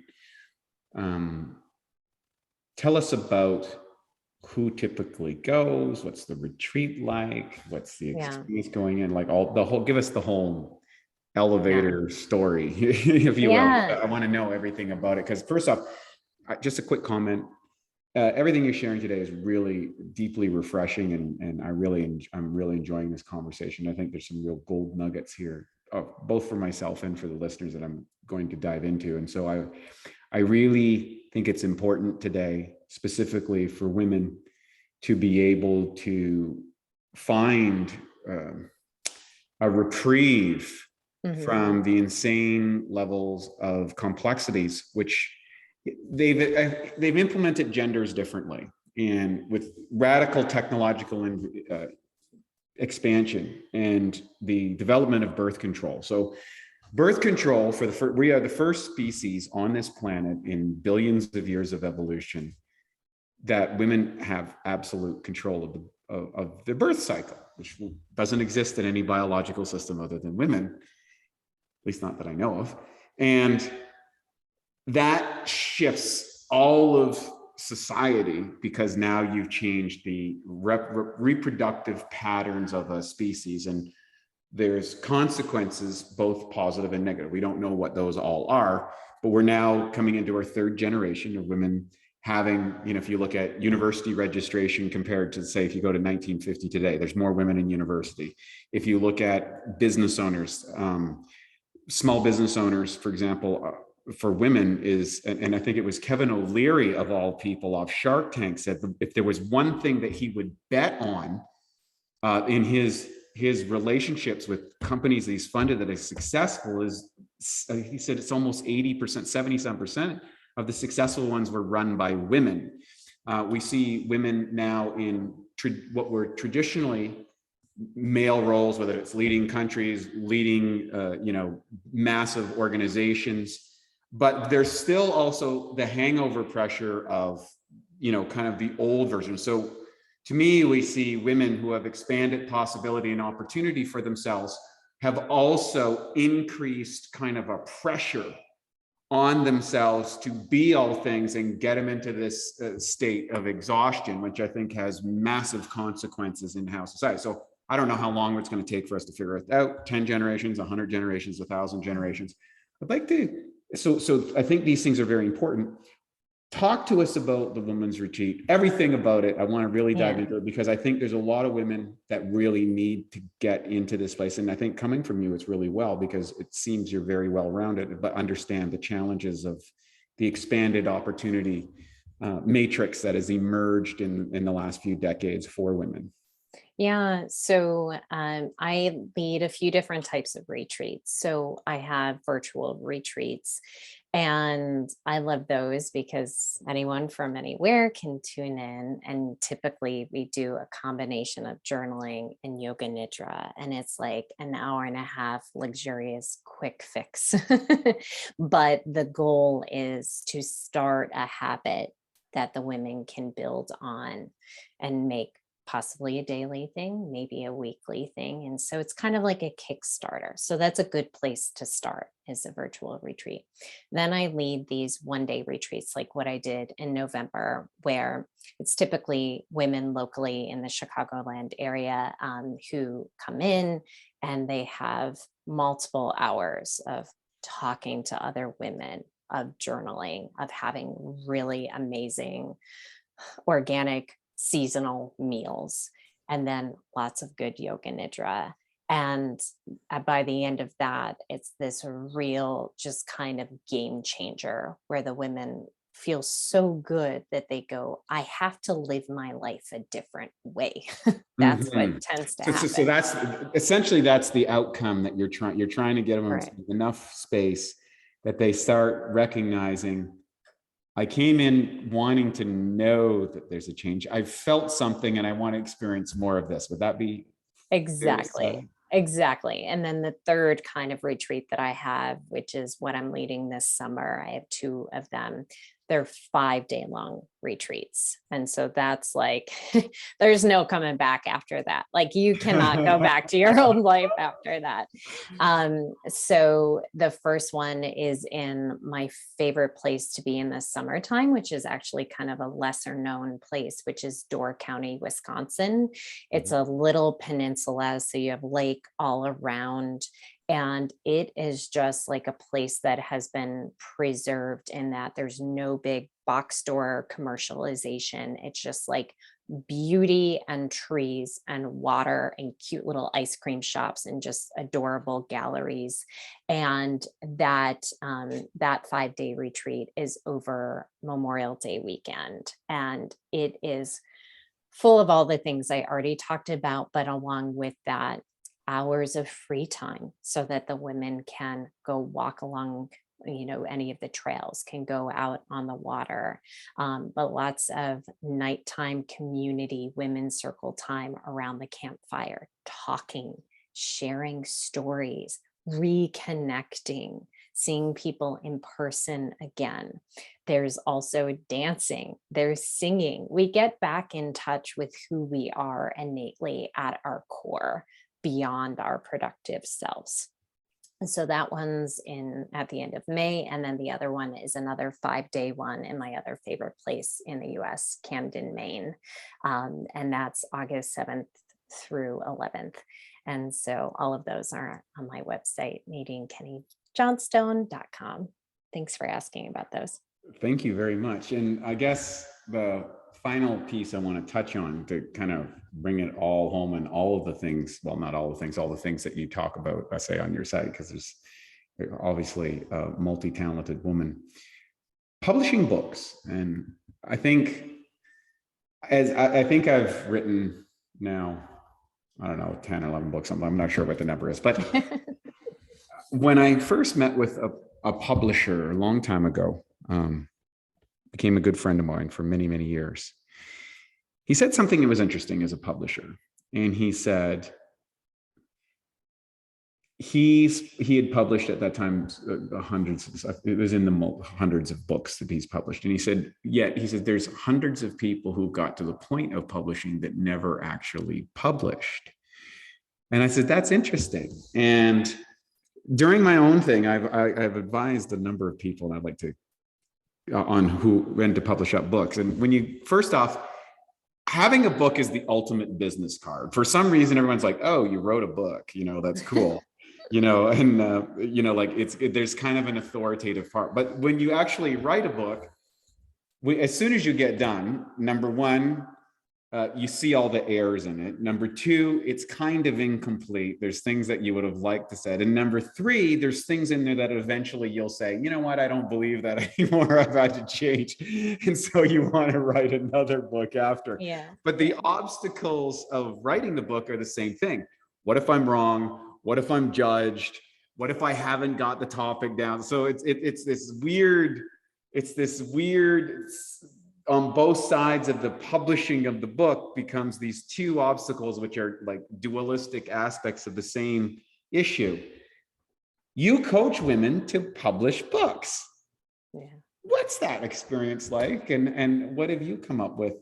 Tell us about who typically goes, what's the retreat like, what's the experience going in, like give us the whole elevator story, if you will. I want to know everything about it, because first off, just a quick comment. Everything you're sharing today is really deeply refreshing, and I'm really enjoying this conversation. I think there's some real gold nuggets here, both for myself and for the listeners, that I'm going to dive into. And so I really think it's important today, specifically for women, to be able to find a reprieve from the insane levels of complexities, which they've implemented genders differently, and with radical technological expansion and the development of birth control. So birth control, we are the first species on this planet in billions of years of evolution that women have absolute control of their birth cycle, which doesn't exist in any biological system other than women, at least not that I know of. And that shifts all of society, because now you've changed the reproductive patterns of a species, and there's consequences, both positive and negative. We don't know what those all are, but we're now coming into our third generation of women having, if you look at university registration compared to, say, if you go to 1950 today, there's more women in university. If you look at business owners, small business owners, for example, for women is, and I think it was Kevin O'Leary of all people off Shark Tank said, if there was one thing that he would bet on in his relationships with companies that he's funded that is successful, is he said it's almost 80%, 70% of the successful ones were run by women. We see women now in what were traditionally male roles, whether it's leading countries, leading massive organizations, but there's still also the hangover pressure of kind of the old version. So to me, we see women who have expanded possibility and opportunity for themselves have also increased kind of a pressure on themselves to be all things and get them into this state of exhaustion, which I think has massive consequences in how society. So I don't know how long it's going to take for us to figure it out. 10 generations, 100 generations, 1,000 generations. I'd like to, so I think these things are very important. Talk to us about the women's retreat, everything about it. I want to really dive into it, because I think there's a lot of women that really need to get into this place. And I think coming from you, it's really well, because it seems you're very well-rounded, but understand the challenges of the expanded opportunity matrix that has emerged in the last few decades for women. Yeah, so I lead a few different types of retreats. So I have virtual retreats, and I love those because anyone from anywhere can tune in. And typically we do a combination of journaling and yoga nidra, and it's like an hour and a half luxurious quick fix. But the goal is to start a habit that the women can build on and make possibly a daily thing, maybe a weekly thing. And so it's kind of like a Kickstarter. So that's a good place to start, is a virtual retreat. Then I lead these 1-day retreats, like what I did in November, where it's typically women locally in the Chicagoland area who come in, and they have multiple hours of talking to other women, of journaling, of having really amazing organic seasonal meals, and then lots of good yoga nidra. And by the end of that, it's this real, just kind of game changer, where the women feel so good that they go, I have to live my life a different way. That's Mhm. what tends to So happen. that's essentially, that's the outcome that you're trying to get them Right. enough space that they start recognizing, I came in wanting to know that there's a change. I've felt something and I want to experience more of this. Would that be fair to Exactly. say? Exactly. And then the third kind of retreat that I have, which is what I'm leading this summer, I have 2 of them. They're 5-day long retreats. And so that's like, there's no coming back after that. Like, you cannot go back to your old life after that. So the first one is in my favorite place to be in the summertime, which is actually kind of a lesser known place, which is Door County, Wisconsin. It's a little peninsula, so you have lake all around. And it is just like a place that has been preserved, in that there's no big box store commercialization. It's just like beauty and trees and water and cute little ice cream shops and just adorable galleries. And that 5-day retreat is over Memorial Day weekend. And it is full of all the things I already talked about, but along with that, hours of free time, so that the women can go walk along, any of the trails, can go out on the water. But lots of nighttime community women's circle time around the campfire, talking, sharing stories, reconnecting, seeing people in person again. There's also dancing, there's singing. We get back in touch with who we are innately at our core, beyond our productive selves. And so that one's in at the end of May. And then the other one is another 5-day one in my other favorite place in the US, Camden, Maine. And that's August 7th through 11th. And so all of those are on my website, NadineKenneyJohnstone.com. Thanks for asking about those. Thank you very much. And I guess the final piece I want to touch on, to kind of bring it all home, and all of the things, well, not all the things, all the things that you talk about, I say, on your site, because there's obviously a multi-talented woman, publishing books. And I think, I think I've written now, I don't know, 10 or 11 books. I'm not sure what the number is, but when I first met with a publisher a long time ago, became a good friend of mine for many, many years. He said something that was interesting as a publisher. And he said he had published at that time hundreds, it was in the hundreds of books that he's published. And he said, there's hundreds of people who got to the point of publishing that never actually published. And I said, that's interesting. And during my own thing, I've advised a number of people, and I'd like to, on when to publish up books. And when you, first off, having a book is the ultimate business card. For some reason, everyone's like, oh, you wrote a book, that's cool. And there's kind of an authoritative part. But when you actually write a book, as soon as you get done, number one, you see all the errors in it. Number two, it's kind of incomplete. There's things that you would have liked to said. And number three, there's things in there that eventually you'll say, you know what, I don't believe that anymore. I've had to change. And so you want to write another book after. Yeah. But the obstacles of writing the book are the same thing. What if I'm wrong? What if I'm judged? What if I haven't got the topic down? So it's this weird, on both sides of the publishing of the book becomes these two obstacles, which are like dualistic aspects of the same issue. You coach women to publish books. Yeah. What's that experience like? And what have you come up with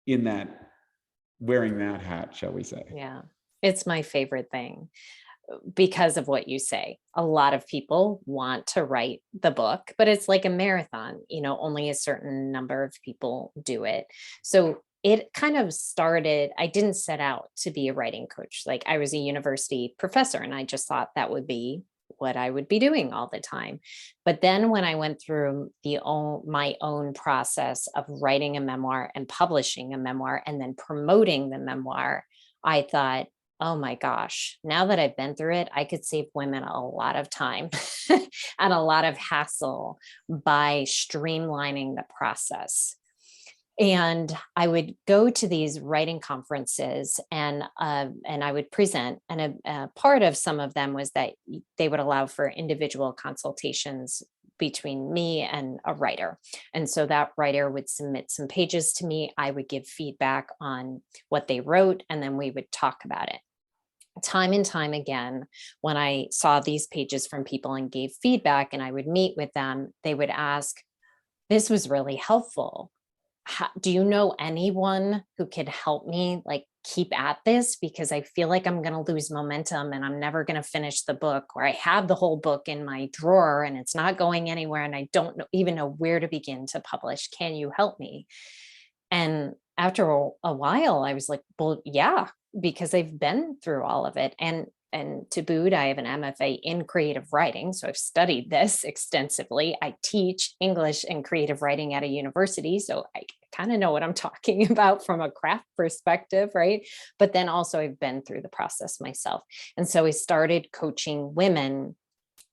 in that wearing that hat, shall we say. Yeah, it's my favorite thing because of what you say. A lot of people want to write the book, but it's like a marathon, only a certain number of people do it. So it kind of started, I didn't set out to be a writing coach. Like I was a university professor and I just thought that would be what I would be doing all the time. But then when I went through my own process of writing a memoir and publishing a memoir and then promoting the memoir, I thought, oh my gosh, now that I've been through it, I could save women a lot of time and a lot of hassle by streamlining the process. And I would go to these writing conferences and I would present. And a part of some of them was that they would allow for individual consultations between me and a writer. And so that writer would submit some pages to me. I would give feedback on what they wrote, and then we would talk about it. Time and time again, when I saw these pages from people and gave feedback and I would meet with them, they would ask, this was really helpful. Do you know anyone who could help me keep at this? Because I feel like I'm going to lose momentum and I'm never going to finish the book, or I have the whole book in my drawer and it's not going anywhere and I don't even know where to begin to publish. Can you help me? And after a while, I was like, well, yeah, because I've been through all of it. And to boot, I have an MFA in creative writing. So I've studied this extensively. I teach English and creative writing at a university. So I kind of know what I'm talking about from a craft perspective, right? But then also I've been through the process myself. And so I started coaching women,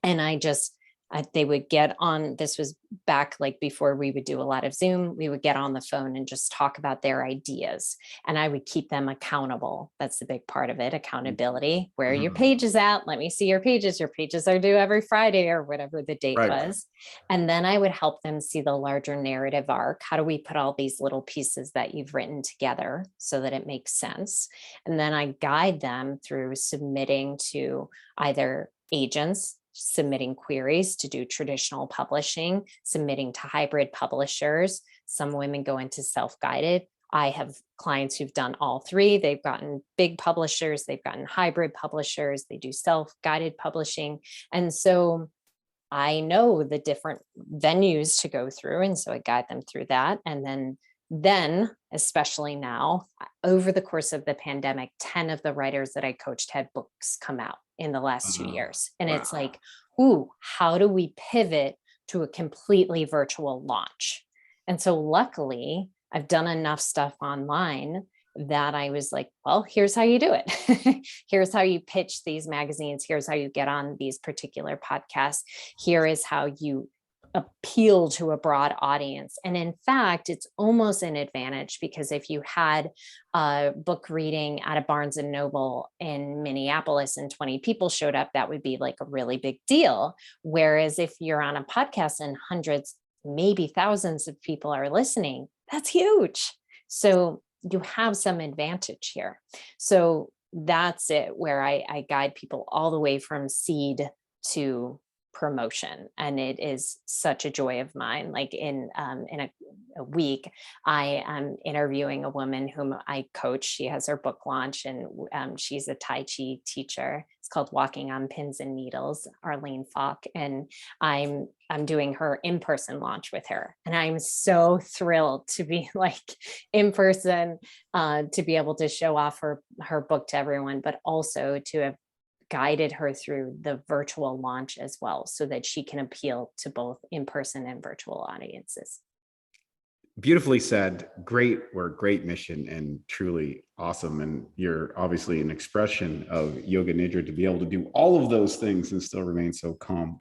and they would get on, this was back before we would do a lot of Zoom, we would get on the phone and just talk about their ideas. And I would keep them accountable. That's the big part of it, accountability. Where are your pages at? Let me see your pages. Your pages are due every Friday or whatever the date was. And then I would help them see the larger narrative arc. How do we put all these little pieces that you've written together so that it makes sense? And then I guide them through submitting to either agents, submitting queries to do traditional publishing, submitting to hybrid publishers. Some women go into self-guided. I have clients who've done all three. They've gotten big publishers, they've gotten hybrid publishers, they do self-guided publishing. And so I know the different venues to go through. And so I guide them through that. And then, especially now, over the course of the pandemic, 10 of the writers that I coached had books come out in the last 2 years. And it's like, ooh, how do we pivot to a completely virtual launch? And so luckily, I've done enough stuff online that I was like, well, here's how you do it. Here's how you pitch these magazines. Here's how you get on these particular podcasts. Here is how you appeal to a broad audience. And in fact, it's almost an advantage, because if you had a book reading at a Barnes and Noble in Minneapolis and 20 people showed up, that would be a really big deal. Whereas if you're on a podcast and hundreds, maybe thousands of people are listening, that's huge. So you have some advantage here. So that's it, where I guide people all the way from seed to promotion. And it is such a joy of mine. In a week, I am interviewing a woman whom I coach. She has her book launch, and she's a Tai Chi teacher. It's called Walking on Pins and Needles, Arlene Falk. And I'm doing her in-person launch with her. And I'm so thrilled to be in person, to be able to show off her book to everyone, but also to have guided her through the virtual launch as well, so that she can appeal to both in-person and virtual audiences. Beautifully said. Great work, great mission, and truly awesome. And you're obviously an expression of Yoga Nidra to be able to do all of those things and still remain so calm.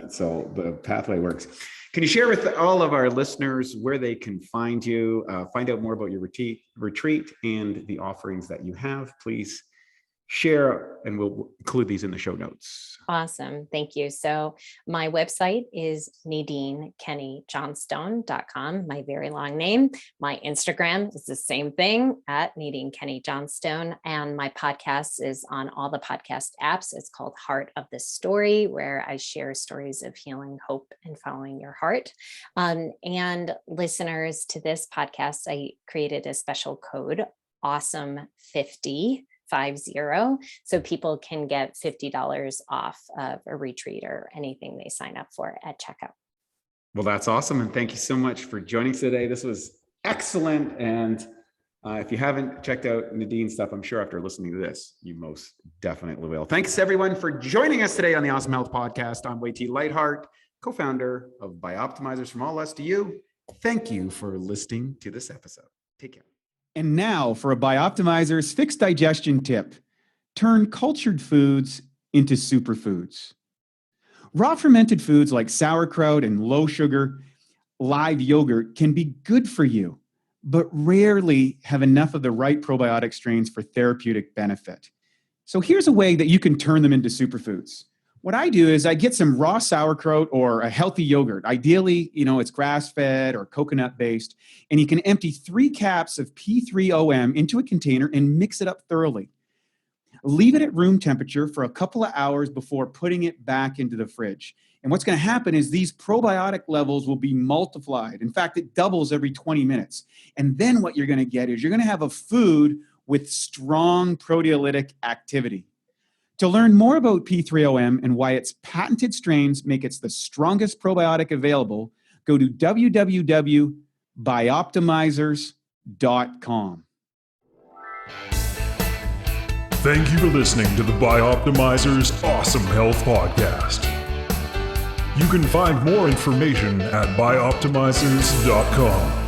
So the pathway works. Can you share with all of our listeners where they can find you, find out more about your retreat and the offerings that you have? Please share, and we'll include these in the show notes. Awesome. Thank you. So my website is NadineKenneyJohnstone.com, my very long name. My Instagram is the same thing, at Nadine Kenney Johnstone. And my podcast is on all the podcast apps. It's called Heart of the Story, where I share stories of healing, hope, and following your heart. And listeners to this podcast, I created a special code awesome 50, so people can get $50 off of a retreat or anything they sign up for at checkout. Well, that's awesome. And thank you so much for joining us today. This was excellent. And if you haven't checked out Nadine's stuff, I'm sure after listening to this, you most definitely will. Thanks everyone for joining us today on the Awesome Health Podcast. I'm Wei T. Lightheart, co-founder of Bioptimizers. From all us to you, thank you for listening to this episode. Take care. And now for a Bioptimizers fixed digestion tip. Turn cultured foods into superfoods. Raw fermented foods like sauerkraut and low sugar live yogurt can be good for you, but rarely have enough of the right probiotic strains for therapeutic benefit. So here's a way that you can turn them into superfoods. What I do is I get some raw sauerkraut or a healthy yogurt. Ideally, it's grass-fed or coconut-based, and you can empty 3 caps of P3OM into a container and mix it up thoroughly. Leave it at room temperature for a couple of hours before putting it back into the fridge. And what's going to happen is these probiotic levels will be multiplied. In fact, it doubles every 20 minutes. And then what you're going to get is you're going to have a food with strong proteolytic activity. To learn more about P3OM and why its patented strains make it the strongest probiotic available, go to www.bioptimizers.com. Thank you for listening to the Bioptimizers Awesome Health Podcast. You can find more information at bioptimizers.com.